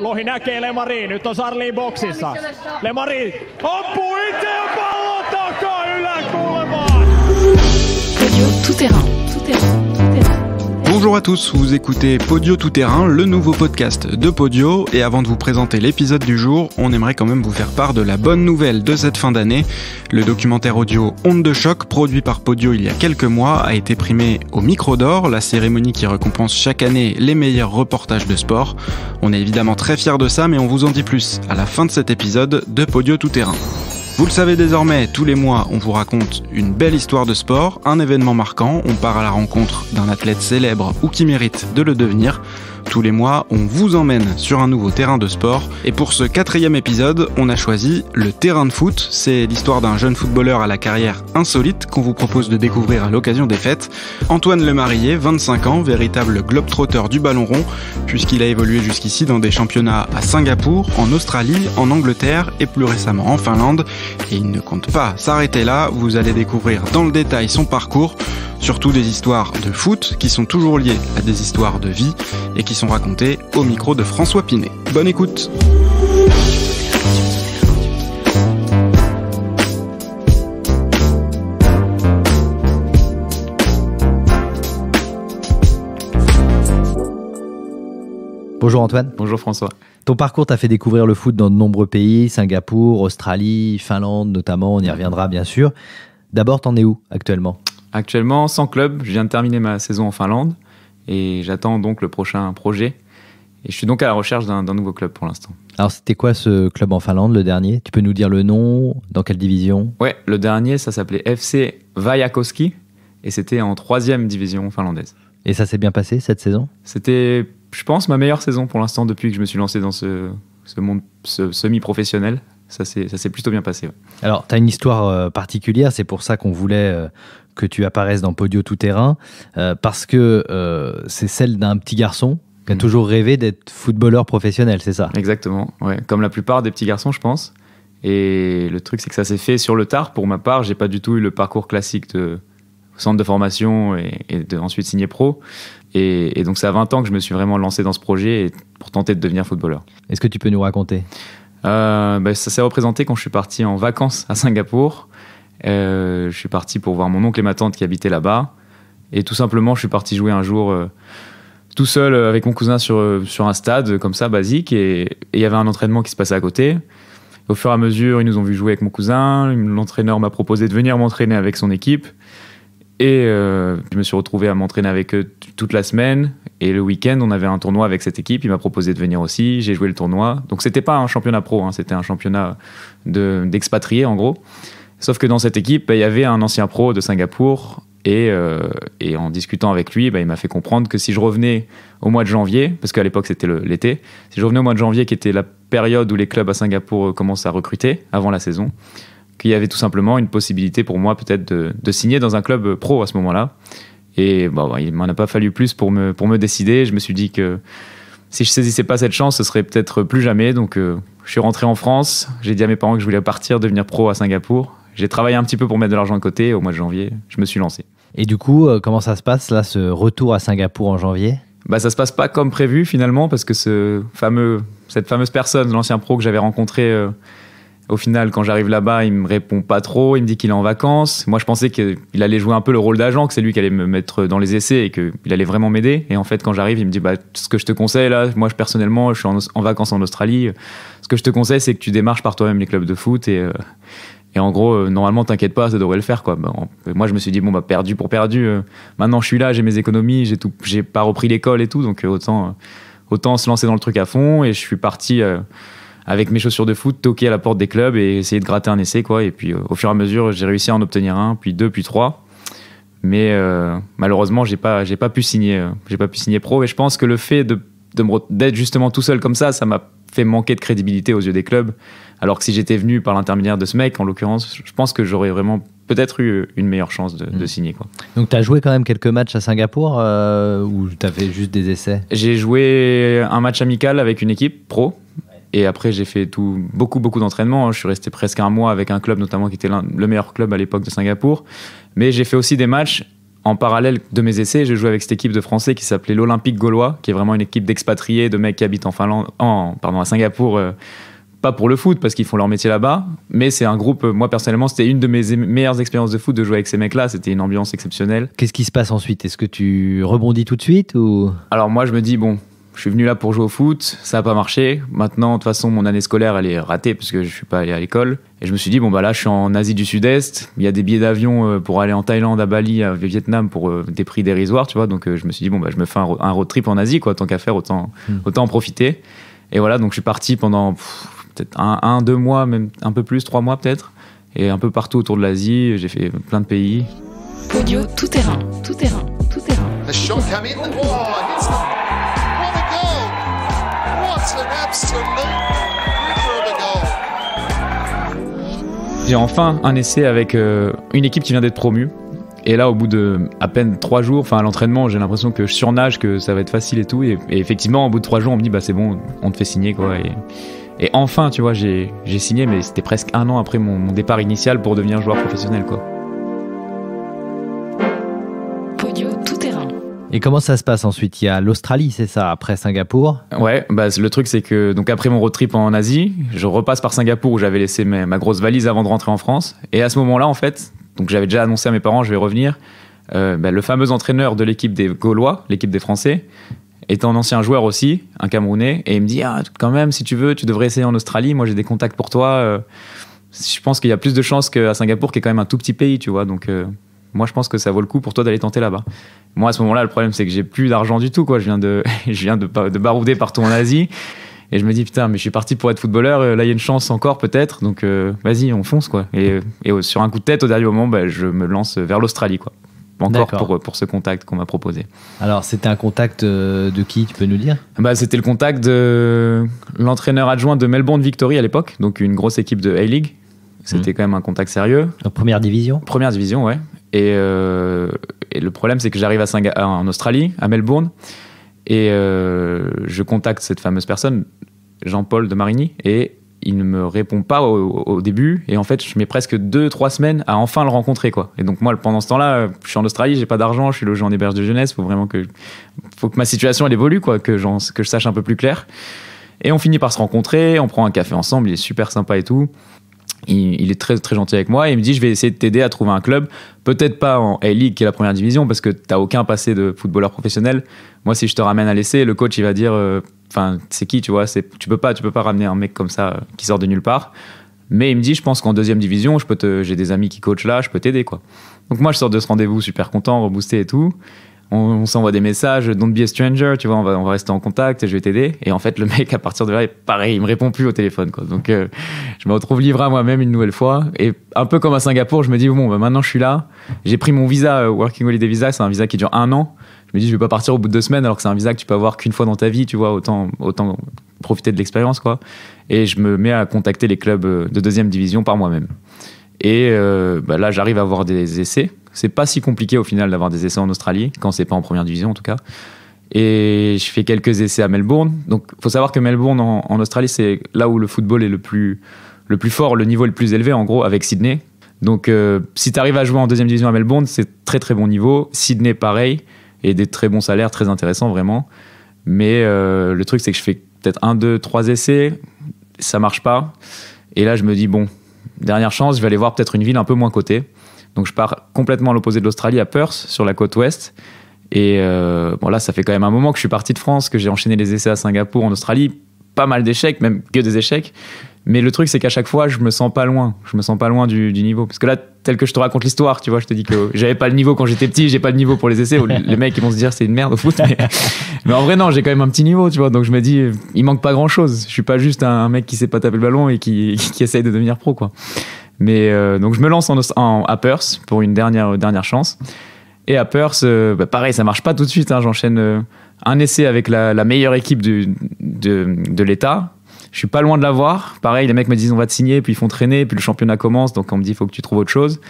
Lohi näkee Lemariin, nyt on Sarli boksissa. Lemari ampuu itse ja pallo takaa yläkulmaan. Podio tout terrain, tout terrain, tout terrain. Bonjour à tous, vous écoutez Podio Tout Terrain, le nouveau podcast de Podio, et avant de vous présenter l'épisode du jour, on aimerait quand même vous faire part de la bonne nouvelle de cette fin d'année. Le documentaire audio Onde de choc, produit par Podio il y a quelques mois, a été primé au Micro d'Or, la cérémonie qui récompense chaque année les meilleurs reportages de sport. On est évidemment très fiers de ça, mais on vous en dit plus à la fin de cet épisode de Podio Tout Terrain. Vous le savez désormais, tous les mois, on vous raconte une belle histoire de sport, un événement marquant, on part à la rencontre d'un athlète célèbre ou qui mérite de le devenir. Tous les mois, on vous emmène sur un nouveau terrain de sport. Et pour ce 4e épisode, on a choisi le terrain de foot. C'est l'histoire d'un jeune footballeur à la carrière insolite qu'on vous propose de découvrir à l'occasion des fêtes. Antoine Lemarié, 25 ans, véritable globe-trotter du ballon rond, puisqu'il a évolué jusqu'ici dans des championnats à Singapour, en Australie, en Angleterre et plus récemment en Finlande. Et il ne compte pas s'arrêter là, vous allez découvrir dans le détail son parcours, surtout des histoires de foot qui sont toujours liées à des histoires de vie et qui sont racontées au micro de François Pinet. Bonne écoute. Bonjour Antoine. Bonjour François. Ton parcours t'a fait découvrir le foot dans de nombreux pays, Singapour, Australie, Finlande notamment, on y reviendra bien sûr. D'abord, t'en es où actuellement ? Actuellement, sans club, je viens de terminer ma saison en Finlande et j'attends donc le prochain projet. Et je suis donc à la recherche d'un nouveau club pour l'instant. Alors c'était quoi ce club en Finlande, le dernier ? Tu peux nous dire le nom ? Dans quelle division ? Ouais, le dernier, ça s'appelait FC Vajakoski et c'était en 3e division finlandaise. Et ça s'est bien passé cette saison ? C'était, je pense, ma meilleure saison pour l'instant depuis que je me suis lancé dans ce monde semi-professionnel. Ça s'est plutôt bien passé. Ouais. Alors, tu as une histoire particulière, c'est pour ça qu'on voulait que tu apparaisses dans Podio Tout Terrain, parce que c'est celle d'un petit garçon qui a toujours rêvé d'être footballeur professionnel, c'est ça ? Exactement, ouais. Comme la plupart des petits garçons, je pense. Et le truc, c'est que ça s'est fait sur le tard. Pour ma part, j'ai pas du tout eu le parcours classique de centre de formation et de ensuite signer pro. Et donc, c'est à 20 ans que je me suis vraiment lancé dans ce projet pour tenter de devenir footballeur. Est-ce que tu peux nous raconter ? Ça s'est représenté quand je suis parti en vacances à Singapour. Je suis parti pour voir mon oncle et ma tante qui habitaient là-bas. Et tout simplement, je suis parti jouer un jour tout seul avec mon cousin sur un stade, comme ça, basique. Et il y avait un entraînement qui se passait à côté. Au fur et à mesure, ils nous ont vu jouer avec mon cousin. L'entraîneur m'a proposé de venir m'entraîner avec son équipe. Et je me suis retrouvé à m'entraîner avec eux toute la semaine. Et le week-end, on avait un tournoi avec cette équipe. Il m'a proposé de venir aussi. J'ai joué le tournoi. Donc, c'était pas un championnat pro, hein. C'était un championnat d'expatriés, en gros. Sauf que dans cette équipe, il y avait un ancien pro de Singapour. Et en discutant avec lui, il m'a fait comprendre que si je revenais au mois de janvier, parce qu'à l'époque, c'était l'été, si je revenais au mois de janvier, qui était la période où les clubs à Singapour commencent à recruter, avant la saison, qu'il y avait tout simplement une possibilité pour moi peut-être de signer dans un club pro à ce moment-là. Et il m'en a pas fallu plus pour me décider. Je me suis dit que si je saisissais pas cette chance, ce serait peut-être plus jamais. Donc je suis rentré en France, j'ai dit à mes parents que je voulais partir, devenir pro à Singapour. J'ai travaillé un petit peu pour mettre de l'argent de côté. Au mois de janvier, je me suis lancé. Et du coup, comment ça se passe là, ce retour à Singapour en janvier ? Ça se passe pas comme prévu finalement, parce que cette fameuse personne, l'ancien pro que j'avais rencontré, au final, quand j'arrive là-bas, il me répond pas trop, il me dit qu'il est en vacances. Moi, je pensais qu'il allait jouer un peu le rôle d'agent, que c'est lui qui allait me mettre dans les essais et qu'il allait vraiment m'aider. Et en fait, quand j'arrive, il me dit ce que je te conseille là, moi personnellement, je suis en vacances en Australie. Ce que je te conseille, c'est que tu démarches par toi-même les clubs de foot et en gros, normalement, t'inquiète pas, ça devrait le faire, quoi. Moi, je me suis dit perdu pour perdu. Maintenant, je suis là, j'ai mes économies, j'ai pas repris l'école et tout, donc autant se lancer dans le truc à fond. Et je suis parti avec mes chaussures de foot, toquer à la porte des clubs et essayer de gratter un essai, quoi. Et puis, au fur et à mesure, j'ai réussi à en obtenir un, puis 2, puis 3. Mais malheureusement, j'ai pas pu signer pro. Et je pense que le fait d'être justement tout seul comme ça m'a fait manquer de crédibilité aux yeux des clubs. Alors que si j'étais venu par l'intermédiaire de ce mec, en l'occurrence, je pense que j'aurais vraiment peut-être eu une meilleure chance de signer, quoi. Donc tu as joué quand même quelques matchs à Singapour ou tu as fait juste des essais ? J'ai joué un match amical avec une équipe pro. Et après, j'ai fait beaucoup d'entraînements. Je suis resté presque un mois avec un club, notamment qui était le meilleur club à l'époque de Singapour. Mais j'ai fait aussi des matchs en parallèle de mes essais, je jouais avec cette équipe de Français qui s'appelait l'Olympique Gaulois, qui est vraiment une équipe d'expatriés, de mecs qui habitent à Singapour, pas pour le foot parce qu'ils font leur métier là-bas, mais c'est un groupe, moi personnellement, c'était une de mes meilleures expériences de foot de jouer avec ces mecs-là, c'était une ambiance exceptionnelle. Qu'est-ce qui se passe ensuite? Est-ce que tu rebondis tout de suite ou... Alors moi je me dis, bon, je suis venu là pour jouer au foot, ça n'a pas marché, maintenant de toute façon mon année scolaire elle est ratée parce que je suis pas allé à l'école, et je me suis dit, bon bah là je suis en Asie du Sud-Est, il y a des billets d'avion pour aller en Thaïlande, à Bali, au Vietnam pour des prix dérisoires, tu vois, donc je me suis dit, bon bah je me fais un road trip en Asie, quoi, tant qu'à faire, autant en profiter. Et voilà, donc je suis parti pendant peut-être 1-2 mois, même un peu plus, 3 mois peut-être, et un peu partout autour de l'Asie, j'ai fait plein de pays. Podio tout terrain, tout terrain, tout terrain. The shot come in. Oh, hits them. What a goal! What an absolute ripper of a goal! J'ai enfin un essai avec une équipe qui vient d'être promue. Et là, au bout de à peine 3 jours, enfin à l'entraînement, j'ai l'impression que je surnage, que ça va être facile et tout. Et effectivement, au bout de 3 jours, on me dit, bah c'est bon, on te fait signer, quoi. Et enfin, tu vois, j'ai signé, mais c'était presque 1 an après mon départ initial pour devenir joueur professionnel, quoi. Podio tout terrain. Et comment ça se passe ensuite? Il y a l'Australie, c'est ça, après Singapour? Ouais, bah le truc c'est que donc après mon road trip en Asie, je repasse par Singapour où j'avais laissé ma grosse valise avant de rentrer en France. Et à ce moment-là, en fait, donc j'avais déjà annoncé à mes parents, je vais revenir. Le fameux entraîneur de l'équipe des Gaulois, l'équipe des Français, étant un ancien joueur aussi, un Camerounais, et il me dit, ah, quand même, si tu veux, tu devrais essayer en Australie. Moi, j'ai des contacts pour toi. Je pense qu'il y a plus de chances qu'à Singapour, qui est quand même un tout petit pays, tu vois. Donc, moi, je pense que ça vaut le coup pour toi d'aller tenter là-bas. Moi, à ce moment-là, le problème, c'est que j'ai plus d'argent du tout, quoi. Je viens de barouder partout en Asie. Et je me dis, putain, mais je suis parti pour être footballeur. Là, il y a une chance encore, peut-être. Donc, vas-y, on fonce, quoi. Et sur un coup de tête, au dernier moment, je me lance vers l'Australie, quoi. Encore pour ce contact qu'on m'a proposé. Alors, c'était un contact de qui, tu peux nous dire? C'était le contact de l'entraîneur adjoint de Melbourne Victory à l'époque, donc une grosse équipe de A-League. C'était quand même un contact sérieux. En première division? Première division, ouais. Et le problème, c'est que j'arrive en Australie, à Melbourne, et je contacte cette fameuse personne, Jean-Paul de Marigny, et il ne me répond pas au début, et en fait je mets presque 2-3 semaines à enfin le rencontrer, quoi. Et donc moi pendant ce temps-là, je suis en Australie, j'ai pas d'argent, je suis logé en héberge de jeunesse, faut que ma situation elle évolue, quoi, que je sache un peu plus clair. Et on finit par se rencontrer, on prend un café ensemble, il est super sympa et tout. Il est très, très gentil avec moi et il me dit, je vais essayer de t'aider à trouver un club, peut-être pas en A-League qui est la première division parce que t'as aucun passé de footballeur professionnel. Moi, si je te ramène à l'essai, le coach il va dire, c'est qui, tu vois, tu peux pas ramener un mec comme ça qui sort de nulle part. Mais il me dit, je pense qu'en 2e division, j'ai des amis qui coachent là, je peux t'aider, quoi. Donc moi, je sors de ce rendez-vous super content, reboosté et tout. On s'envoie des messages, don't be a stranger, tu vois, on va rester en contact, je vais t'aider. Et en fait, le mec, à partir de là, pareil, il me répond plus au téléphone, quoi. Donc, je me retrouve livré à moi-même une nouvelle fois. Et un peu comme à Singapour, je me dis, bon, maintenant je suis là. J'ai pris mon visa, Working Holiday Visa, c'est un visa qui dure 1 an. Je me dis, je vais pas partir au bout de 2 semaines, alors que c'est un visa que tu peux avoir qu'une fois dans ta vie, tu vois, autant profiter de l'expérience, quoi. Et je me mets à contacter les clubs de 2e division par moi-même. Et là, j'arrive à avoir des essais. C'est pas si compliqué au final d'avoir des essais en Australie, quand c'est pas en première division en tout cas. Et je fais quelques essais à Melbourne. Donc, faut savoir que Melbourne en Australie, c'est là où le football est le plus fort, le niveau est le plus élevé en gros, avec Sydney. Donc, si tu arrives à jouer en 2e division à Melbourne, c'est très très bon niveau. Sydney, pareil, et des très bons salaires, très intéressants vraiment. Mais le truc, c'est que je fais peut-être 1, 2, 3 essais, ça marche pas. Et là, je me dis, bon, dernière chance, je vais aller voir peut-être une ville un peu moins cotée. Donc je pars complètement à l'opposé de l'Australie, à Perth, sur la côte ouest. Et là, ça fait quand même un moment que je suis parti de France, que j'ai enchaîné les essais à Singapour, en Australie. Pas mal d'échecs, même que des échecs. Mais le truc, c'est qu'à chaque fois, je me sens pas loin. Je me sens pas loin du niveau. Parce que là, tel que je te raconte l'histoire, tu vois, je te dis que j'avais pas le niveau quand j'étais petit, j'ai pas le niveau pour les essais. Les mecs, ils vont se dire, c'est une merde au foot. Mais en vrai, non, j'ai quand même un petit niveau, tu vois. Donc je me dis, il manque pas grand chose. Je suis pas juste un mec qui sait pas taper le ballon et qui essaye de devenir pro, quoi. Mais donc je me lance à Perth pour une dernière chance. Et à Perth, pareil, ça marche pas tout de suite, hein. J'enchaîne un essai avec la meilleure équipe de l'État. Je suis pas loin de l'avoir. Pareil, les mecs me disent on va te signer, puis ils font traîner, puis le championnat commence, donc on me dit il faut que tu trouves autre chose.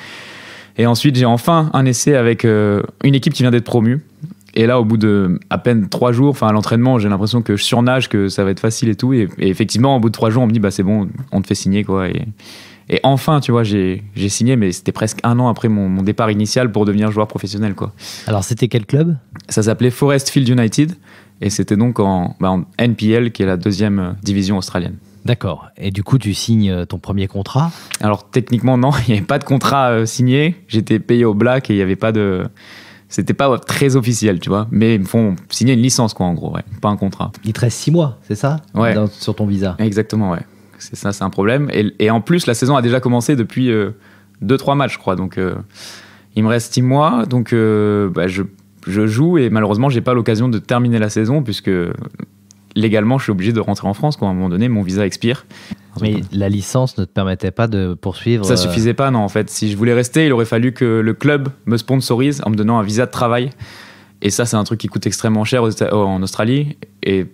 Et ensuite, j'ai enfin un essai avec une équipe qui vient d'être promue. Et là, au bout de à peine 3 jours, à l'entraînement, j'ai l'impression que je surnage, que ça va être facile et tout. Et effectivement, au bout de 3 jours, on me dit c'est bon, on te fait signer, quoi. Et enfin, tu vois, j'ai signé, mais c'était presque 1 an après mon départ initial pour devenir joueur professionnel, quoi. Alors, c'était quel club? Ça s'appelait Forest Field United, et c'était donc en NPL, qui est la 2e division australienne. D'accord. Et du coup, tu signes ton premier contrat? Alors, techniquement, non, il n'y avait pas de contrat signé. J'étais payé au black et il n'y avait pas de... C'était pas très officiel, tu vois. Mais ils me font signer une licence, quoi, en gros, ouais. Pas un contrat. Il te reste 6 mois, c'est ça? Ouais. Sur ton visa. Exactement, ouais. C'est ça, c'est un problème. Et en plus, la saison a déjà commencé depuis 2-3 matchs, je crois. Donc, il me reste 6 mois. Donc, je joue et malheureusement, j'ai pas l'occasion de terminer la saison puisque légalement, je suis obligé de rentrer en France. Quoi. À un moment donné, mon visa expire. Mais la licence ne te permettait pas de poursuivre. Ça suffisait pas, non. En fait, si je voulais rester, il aurait fallu que le club me sponsorise en me donnant un visa de travail. Et ça, c'est un truc qui coûte extrêmement cher en Australie. Et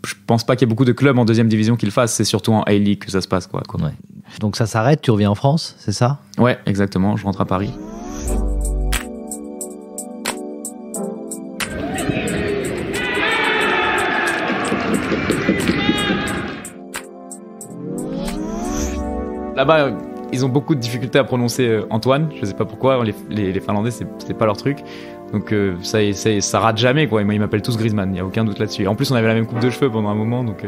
je pense pas qu'il y ait beaucoup de clubs en 2e division qui le fassent. C'est surtout en A-League que ça se passe, quoi. Ouais. Donc ça s'arrête, tu reviens en France, c'est ça? Ouais, exactement. Je rentre à Paris. Là-bas, ils ont beaucoup de difficultés à prononcer Antoine. Je sais pas pourquoi. Les Finlandais, c'est pas leur truc. Donc ça rate jamais, quoi. Ils m'appellent tous Griezmann. Il y a aucun doute là-dessus. Et en plus, on avait la même coupe de cheveux pendant un moment, donc.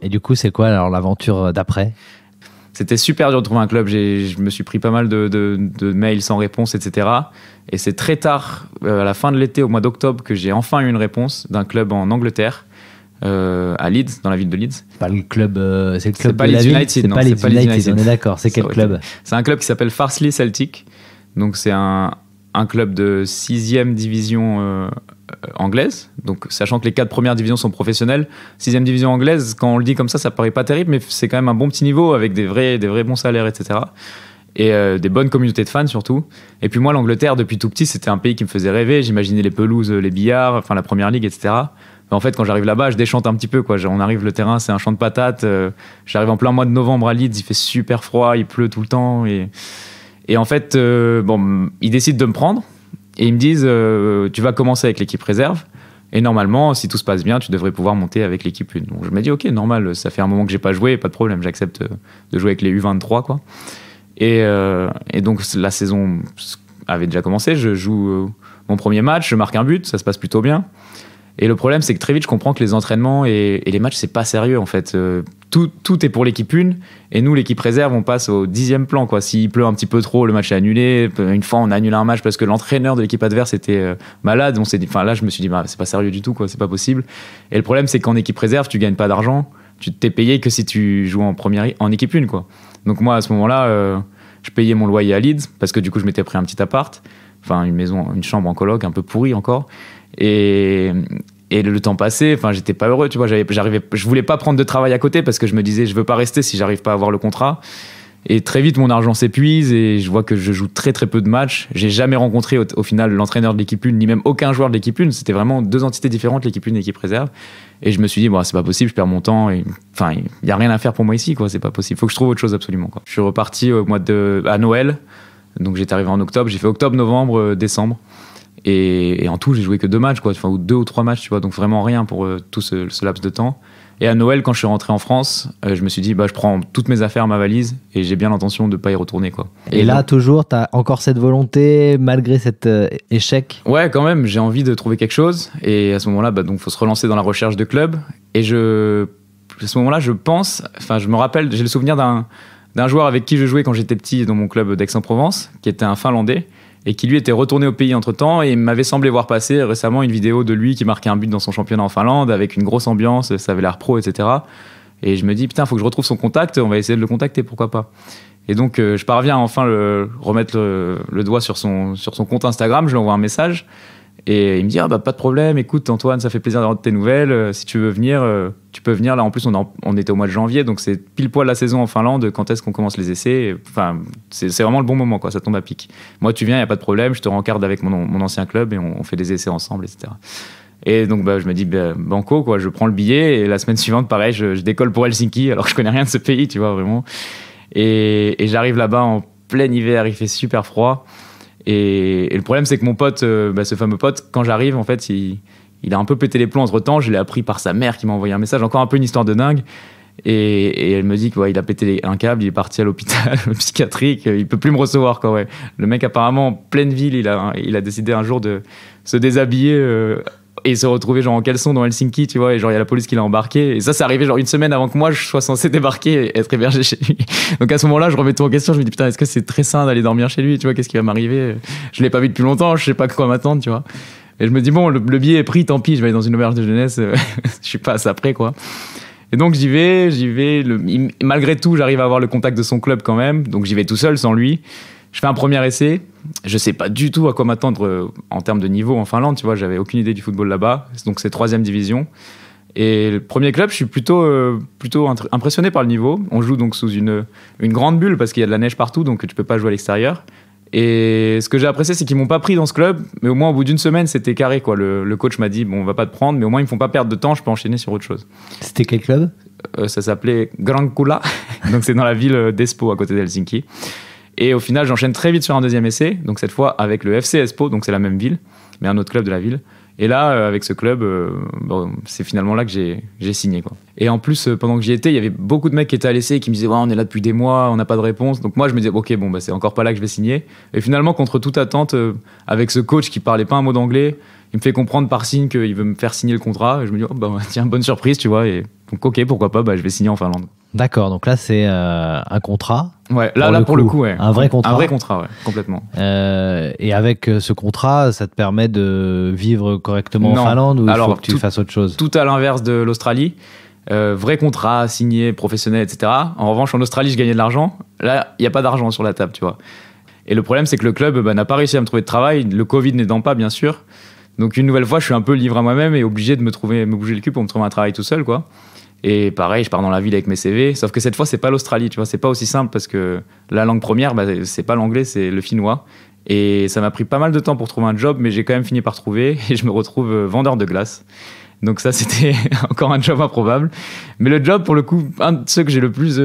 Et du coup, c'est quoi alors l'aventure d'après? C'était super dur de trouver un club. Je me suis pris pas mal de mails sans réponse, etc. Et c'est très tard, à la fin de l'été, au mois d'octobre, que j'ai enfin eu une réponse d'un club en Angleterre, à Leeds, dans la ville de Leeds. Pas le club, c'est le club C'est pas de la Leeds ville. United, C'est non, pas c'est Leeds pas Leeds United. United. On est d'accord. C'est quel club? C'est un club qui s'appelle Farsley Celtic. Donc c'est un club de 6e division anglaise. Donc sachant que les 4 premières divisions sont professionnelles, 6e division anglaise, quand on le dit comme ça paraît pas terrible, mais c'est quand même un bon petit niveau avec des vrais bons salaires, etc. Et des bonnes communautés de fans surtout. Et puis moi, l'Angleterre, depuis tout petit, c'était un pays qui me faisait rêver. J'imaginais les pelouses, les billards, enfin la première ligue, etc. Mais en fait, quand j'arrive là-bas, je déchante un petit peu, quoi. On arrive, le terrain, c'est un champ de patates. J'arrive en plein mois de novembre à Leeds, il fait super froid, il pleut tout le temps. Et en fait, ils décident de me prendre et ils me disent tu vas commencer avec l'équipe réserve. Et normalement, si tout se passe bien, tu devrais pouvoir monter avec l'équipe 1. Donc je me dis ok, normal, ça fait un moment que j'ai pas joué, pas de problème, j'accepte de jouer avec les U23, quoi. Et donc la saison avait déjà commencé, je joue mon premier match, je marque un but, ça se passe plutôt bien. Et le problème, c'est que très vite, je comprends que les entraînements et les matchs, c'est pas sérieux en fait. Tout est pour l'équipe 1 et nous, l'équipe réserve, on passe au 10e plan, quoi. S'il pleut un petit peu trop, le match est annulé. Une fois, on a annulé un match parce que l'entraîneur de l'équipe adverse était malade. On s'est dit, là, je me suis dit, c'est pas sérieux du tout, quoi. C'est pas possible. Et le problème, c'est qu'en équipe réserve, tu gagnes pas d'argent. Tu t'es payé que si tu joues en équipe 1, quoi. Donc moi, à ce moment-là, je payais mon loyer à Leeds parce que du coup, je m'étais pris un petit appart, enfin une chambre en coloc, un peu pourrie encore. Et le temps passé, j'étais pas heureux, tu vois. Je voulais pas prendre de travail à côté parce que je me disais, je veux pas rester si j'arrive pas à avoir le contrat. Et très vite, mon argent s'épuise et je vois que je joue très très peu de matchs. J'ai jamais rencontré au final l'entraîneur de l'équipe 1, ni même aucun joueur de l'équipe 1. C'était vraiment 2 entités différentes, l'équipe 1 et l'équipe réserve. Et je me suis dit, c'est pas possible, je perds mon temps. Il y a rien à faire pour moi ici, quoi. C'est pas possible. Faut que je trouve autre chose absolument, quoi. Je suis reparti à Noël. Donc j'étais arrivé en octobre. J'ai fait octobre, novembre, décembre. Et en tout, j'ai joué que 2 matchs, quoi. Ou 2 ou 3 matchs, tu vois. Donc vraiment rien pour tout ce laps de temps. Et à Noël, quand je suis rentré en France, je me suis dit, je prends toutes mes affaires, ma valise, et j'ai bien l'intention de pas y retourner, quoi. Et là, toujours, t'as encore cette volonté, malgré cet échec? Ouais, quand même, j'ai envie de trouver quelque chose. Et à ce moment-là, donc, faut se relancer dans la recherche de club. Et à ce moment-là, je me rappelle, j'ai le souvenir d'un joueur avec qui je jouais quand j'étais petit dans mon club d'Aix-en-Provence, qui était un Finlandais, et qui lui était retourné au pays entre-temps, et il m'avait semblé voir passer récemment une vidéo de lui qui marquait un but dans son championnat en Finlande, avec une grosse ambiance, ça avait l'air pro, etc. Et je me dis, putain, faut que je retrouve son contact, on va essayer de le contacter, pourquoi pas. Et donc, je parviens à enfin remettre le doigt sur son compte Instagram, je lui envoie un message, et il me dit, pas de problème, écoute Antoine, ça fait plaisir d'avoir de tes nouvelles, si tu veux venir, tu peux venir. Là, en plus, on était au mois de janvier, donc c'est pile poil la saison en Finlande, quand est-ce qu'on commence les essais. C'est vraiment le bon moment, quoi, ça tombe à pic. Moi, tu viens, il n'y a pas de problème, je te rencarde avec mon ancien club et on fait des essais ensemble, etc. Et donc, je me dis, banco, quoi, je prends le billet, et la semaine suivante, pareil, je décolle pour Helsinki, alors que je connais rien de ce pays, tu vois, vraiment. Et j'arrive là-bas en plein hiver, il fait super froid. Et le problème, c'est que mon pote, ce fameux pote, quand j'arrive, en fait, il a un peu pété les plombs entre-temps. Je l'ai appris par sa mère qui m'a envoyé un message, encore un peu une histoire de dingue. Et elle me dit qu'il a pété un câble, il est parti à l'hôpital psychiatrique, il peut plus me recevoir, quoi, ouais. Le mec, apparemment, en pleine ville, il a décidé un jour de se déshabiller et se retrouver genre en caleçon dans Helsinki, tu vois, et genre il y a la police qui l'a embarqué. Et ça, c'est arrivé genre une semaine avant que moi je sois censé débarquer et être hébergé chez lui. Donc à ce moment-là, je remets tout en question, je me dis putain, est-ce que c'est très sain d'aller dormir chez lui, tu vois, qu'est-ce qui va m'arriver? Je l'ai pas vu depuis longtemps, je sais pas quoi m'attendre, tu vois. Et je me dis bon, le billet est pris, tant pis, je vais aller dans une auberge de jeunesse, je suis pas à ça près, quoi. Et donc j'y vais. Malgré tout, j'arrive à avoir le contact de son club quand même. Donc j'y vais tout seul, sans lui. Je fais un premier essai. Je sais pas du tout à quoi m'attendre en termes de niveau en Finlande. Tu vois, j'avais aucune idée du football là-bas. Donc c'est 3e division. Et le premier club, je suis plutôt impressionné par le niveau. On joue donc sous une grande bulle parce qu'il y a de la neige partout, donc tu peux pas jouer à l'extérieur. Et ce que j'ai apprécié, c'est qu'ils m'ont pas pris dans ce club, mais au moins au bout d'une semaine, c'était carré, quoi. Le coach m'a dit, bon, on va pas te prendre, mais au moins ils me font pas perdre de temps, je peux enchaîner sur autre chose. C'était quel club? Ça s'appelait Grankula, donc c'est dans la ville d'Espoo, à côté d'Helsinki. Et au final, j'enchaîne très vite sur un deuxième essai, donc cette fois avec le FC Espoo, donc c'est la même ville, mais un autre club de la ville. Et là, avec ce club, c'est finalement là que j'ai signé, quoi. Et en plus, pendant que j'y étais, il y avait beaucoup de mecs qui étaient à l'essai et qui me disaient ouais, on est là depuis des mois, on n'a pas de réponse. Donc moi, je me disais ok, bon, c'est encore pas là que je vais signer. Et finalement, contre toute attente, avec ce coach qui parlait pas un mot d'anglais, il me fait comprendre par signe qu'il veut me faire signer le contrat. Et je me dis tiens, bonne surprise, tu vois. Et donc ok, pourquoi pas, je vais signer en Finlande. D'accord, donc là c'est un contrat. Ouais, là pour le coup, ouais. Un vrai contrat. Un vrai contrat, ouais, complètement. Et avec ce contrat, ça te permet de vivre correctement en Finlande ou il faut que tu fasses autre chose? Tout à l'inverse de l'Australie. Vrai contrat, signé, professionnel, etc. En revanche, en Australie, je gagnais de l'argent. Là, il n'y a pas d'argent sur la table, tu vois. Et le problème, c'est que le club n'a pas réussi à me trouver de travail, le Covid n'aidant pas, bien sûr. Donc une nouvelle fois, je suis un peu livré à moi-même et obligé de me bouger le cul pour me trouver un travail tout seul, quoi. Et pareil, je pars dans la ville avec mes CV, sauf que cette fois, c'est pas l'Australie, tu vois, c'est pas aussi simple parce que la langue première, c'est pas l'anglais, c'est le finnois. Et ça m'a pris pas mal de temps pour trouver un job, mais j'ai quand même fini par trouver et je me retrouve vendeur de glace. Donc ça, c'était encore un job improbable. Mais le job, pour le coup, un de ceux que j'ai le plus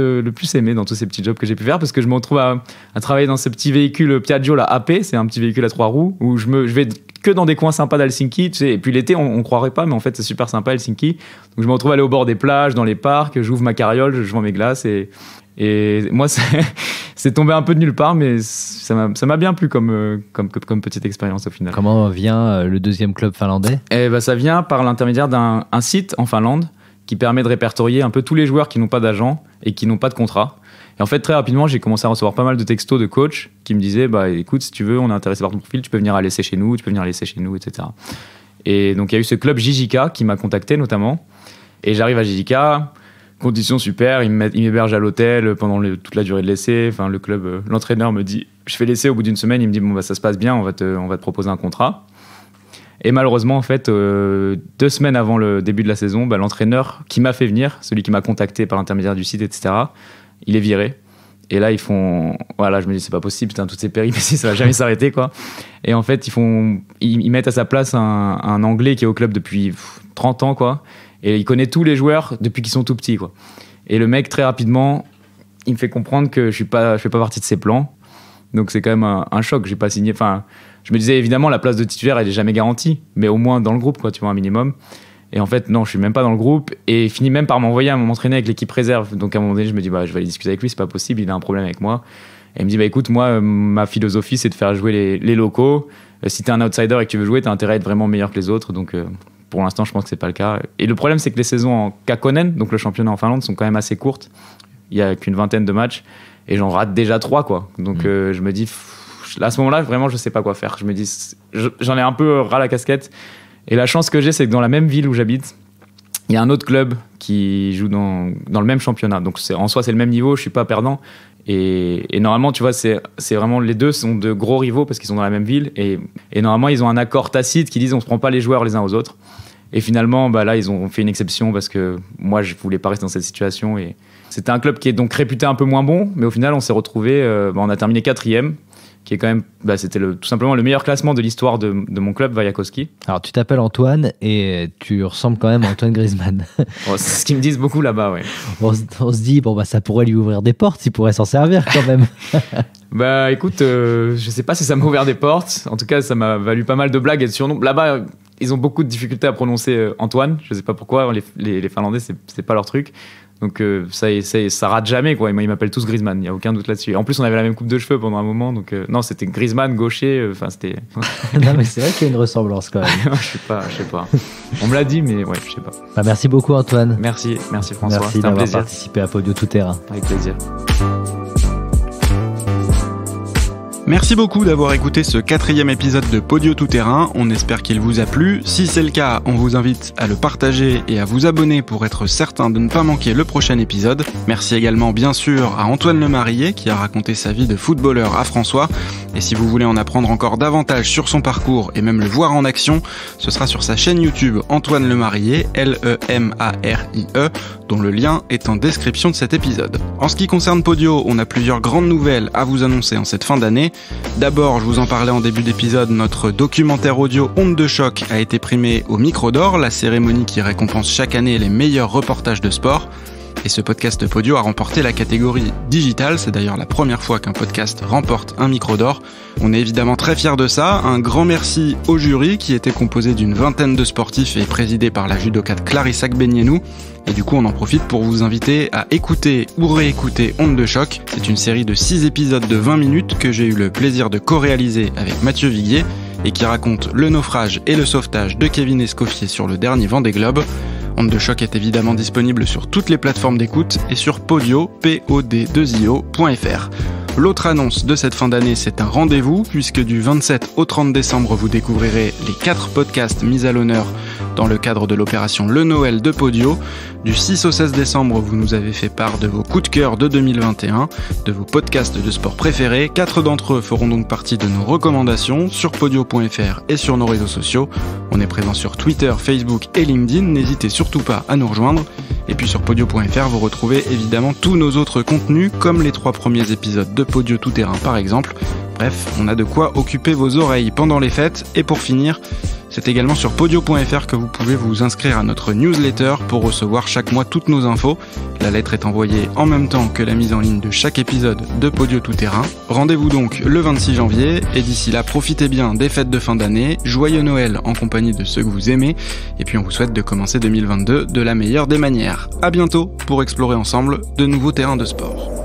aimé dans tous ces petits jobs que j'ai pu faire, parce que je me retrouve à travailler dans ce petit véhicule Piaggio, la AP, c'est un petit véhicule à 3 roues, où je vais que dans des coins sympas d'Helsinki, tu sais. Et puis l'été, on croirait pas, mais en fait, c'est super sympa Helsinki. Donc je me retrouve à aller au bord des plages, dans les parcs, j'ouvre ma carriole, je vends mes glaces et moi, c'est tombé un peu de nulle part, mais ça m'a bien plu comme petite expérience au final. Comment vient le deuxième club finlandais? Ça vient par l'intermédiaire d'un site en Finlande qui permet de répertorier un peu tous les joueurs qui n'ont pas d'agent et qui n'ont pas de contrat. Et en fait, très rapidement, j'ai commencé à recevoir pas mal de textos de coachs qui me disaient écoute, si tu veux, on est intéressé par ton profil, tu peux venir à l'essai chez nous, etc. Et donc, il y a eu ce club JJK qui m'a contacté notamment. Et j'arrive à JJK. Conditions super, il m'héberge à l'hôtel pendant toute la durée de l'essai. Enfin, le club, l'entraîneur me dit, je fais l'essai au bout d'une semaine, il me dit ça se passe bien, on va te proposer un contrat. Et malheureusement, en fait, 2 semaines avant le début de la saison, l'entraîneur qui m'a fait venir, celui qui m'a contacté par l'intermédiaire du site, etc., il est viré. Et là, je me dis c'est pas possible, putain, toutes ces péripéties, ça va jamais s'arrêter, quoi. Et en fait, ils mettent à sa place un Anglais qui est au club depuis 30 ans, quoi. Et il connaît tous les joueurs depuis qu'ils sont tout petits, quoi. Et le mec, très rapidement, il me fait comprendre que je fais pas partie de ses plans. Donc c'est quand même un choc. J'ai pas signé. Enfin, je me disais évidemment la place de titulaire elle est jamais garantie, mais au moins dans le groupe, quoi, tu vois, un minimum. Et en fait non, je suis même pas dans le groupe et il finit même par m'envoyer à m'entraîner avec l'équipe réserve. Donc à un moment donné, je me dis je vais aller discuter avec lui, c'est pas possible, il a un problème avec moi. Et il me dit écoute, moi ma philosophie c'est de faire jouer les locaux. Si t'es un outsider et que tu veux jouer, t'as intérêt à être vraiment meilleur que les autres. Donc pour l'instant, je pense que c'est pas le cas. Et le problème, c'est que les saisons en Kakkonen, donc le championnat en Finlande, sont quand même assez courtes. Il y a qu'une vingtaine de matchs et j'en rate déjà 3, quoi. Donc je me dis, à ce moment-là, vraiment, je sais pas quoi faire. Je me dis, j'en ai un peu ras la casquette. Et la chance que j'ai, c'est que dans la même ville où j'habite, il y a un autre club qui joue dans le même championnat. Donc en soi, c'est le même niveau, je suis pas perdant. Et normalement, tu vois, c'est vraiment, les deux sont de gros rivaux parce qu'ils sont dans la même ville. Et normalement, ils ont un accord tacite qui dit on se prend pas les joueurs les uns aux autres. Et finalement, là, ils ont fait une exception parce que moi, je voulais pas rester dans cette situation. Et c'était un club qui est donc réputé un peu moins bon, mais au final, on s'est retrouvé, on a terminé 4e, qui est quand même, c'était tout simplement le meilleur classement de l'histoire de mon club, Vajakowski. Alors, tu t'appelles Antoine et tu ressembles quand même à Antoine Griezmann. Bon, c'est ce qu'ils me disent beaucoup là-bas, ouais. On se dit, ça pourrait lui ouvrir des portes, il pourrait s'en servir quand même. Écoute, je sais pas si ça m'a ouvert des portes. En tout cas, ça m'a valu pas mal de blagues et de surnoms. Là-bas, ils ont beaucoup de difficultés à prononcer Antoine. Je sais pas pourquoi. Les Finlandais, c'est pas leur truc. Donc ça rate jamais, quoi. Ils m'appellent tous Griezmann, il n'y a aucun doute là-dessus. En plus, on avait la même coupe de cheveux pendant un moment, donc non, c'était Griezmann, gaucher, c'était... Non, mais c'est vrai qu'il y a une ressemblance quand même. Je sais pas. On me l'a dit, mais ouais, je sais pas. Merci beaucoup Antoine. Merci François. Merci c'était un d'avoir plaisir. participé à Podio Tout Terrain. Avec plaisir. Merci beaucoup d'avoir écouté ce 4e épisode de Podio Tout Terrain, on espère qu'il vous a plu. Si c'est le cas, on vous invite à le partager et à vous abonner pour être certain de ne pas manquer le prochain épisode. Merci également bien sûr à Antoine Lemarié qui a raconté sa vie de footballeur à François. Et si vous voulez en apprendre encore davantage sur son parcours et même le voir en action, ce sera sur sa chaîne YouTube Antoine Lemarié, L-E-M-A-R-I-E, dont le lien est en description de cet épisode. En ce qui concerne Podio, on a plusieurs grandes nouvelles à vous annoncer en cette fin d'année. D'abord, je vous en parlais en début d'épisode, notre documentaire audio Onde de choc a été primé au Micro d'Or, la cérémonie qui récompense chaque année les meilleurs reportages de sport. Et ce podcast Podio a remporté la catégorie Digital, c'est d'ailleurs la première fois qu'un podcast remporte un Micro d'Or. On est évidemment très fiers de ça, un grand merci au jury qui était composé d'une vingtaine de sportifs et présidé par la judokate Clarissa Gbenienou. Et du coup, on en profite pour vous inviter à écouter ou réécouter Onde de choc. C'est une série de 6 épisodes de 20 minutes que j'ai eu le plaisir de co-réaliser avec Mathieu Viguier et qui raconte le naufrage et le sauvetage de Kevin Escoffier sur le dernier Vendée Globe. Onde de choc est évidemment disponible sur toutes les plateformes d'écoute et sur podio, pod2io.fr. L'autre annonce de cette fin d'année, c'est un rendez-vous, puisque du 27 au 30 décembre, vous découvrirez les 4 podcasts mis à l'honneur dans le cadre de l'opération Le Noël de Podio. Du 6 au 16 décembre, vous nous avez fait part de vos coups de cœur de 2021, de vos podcasts de sport préférés. 4 d'entre eux feront donc partie de nos recommandations sur podio.fr et sur nos réseaux sociaux. On est présent sur Twitter, Facebook et LinkedIn, n'hésitez surtout pas à nous rejoindre. Et puis sur podio.fr, vous retrouvez évidemment tous nos autres contenus, comme les 3 premiers épisodes de Podio Tout Terrain par exemple. Bref, on a de quoi occuper vos oreilles pendant les fêtes. Et pour finir, c'est également sur podio.fr que vous pouvez vous inscrire à notre newsletter pour recevoir chaque mois toutes nos infos. La lettre est envoyée en même temps que la mise en ligne de chaque épisode de Podio Tout Terrain. Rendez-vous donc le 26 janvier et d'ici là, profitez bien des fêtes de fin d'année, joyeux Noël en compagnie de ceux que vous aimez et puis on vous souhaite de commencer 2022 de la meilleure des manières. À bientôt pour explorer ensemble de nouveaux terrains de sport.